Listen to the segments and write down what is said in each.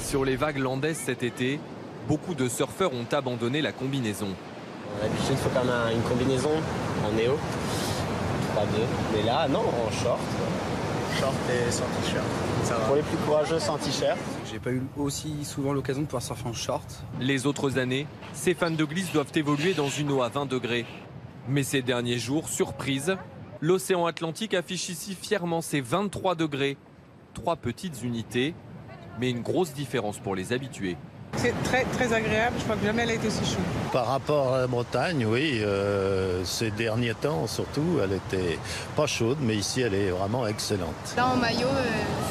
Sur les vagues landaises cet été, beaucoup de surfeurs ont abandonné la combinaison. D'habitude, il faut quand même une combinaison en néo, 3-2. Mais là, non, en short. Short et sans t-shirt, ça va. Pour les plus courageux, sans t-shirt. J'ai pas eu aussi souvent l'occasion de pouvoir surfer en short. Les autres années, ces fans de glisse doivent évoluer dans une eau à 20 degrés. Mais ces derniers jours, surprise, l'océan Atlantique affiche ici fièrement ses 23 degrés. 3 petites unités, mais une grosse différence pour les habitués. C'est très agréable, je crois que jamais elle a été aussi chaude. Par rapport à la Bretagne, oui, ces derniers temps surtout, elle était pas chaude, mais ici elle est vraiment excellente. Là en maillot,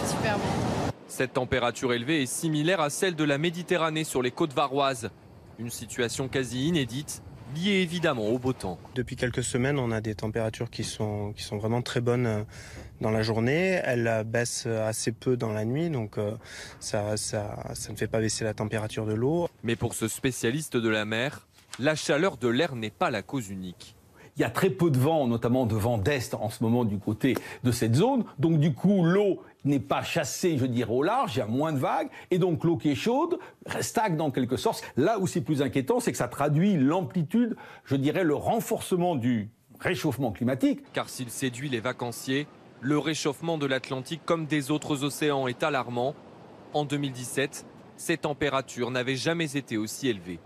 c'est super bon. Cette température élevée est similaire à celle de la Méditerranée sur les côtes varoises. Une situation quasi inédite, liée évidemment au beau temps. Depuis quelques semaines, on a des températures qui sont vraiment très bonnes dans la journée. Elles baissent assez peu dans la nuit, donc ça ne fait pas baisser la température de l'eau. Mais pour ce spécialiste de la mer, la chaleur de l'air n'est pas la cause unique. Il y a très peu de vent, notamment de vent d'est en ce moment du côté de cette zone. Donc du coup, l'eau n'est pas chassée, je dirais, au large, il y a moins de vagues. Et donc l'eau qui est chaude stagne en quelque sorte. Là où c'est plus inquiétant, c'est que ça traduit l'amplitude, je dirais, le renforcement du réchauffement climatique. Car s'il séduit les vacanciers, le réchauffement de l'Atlantique comme des autres océans est alarmant. En 2017, ces températures n'avaient jamais été aussi élevées.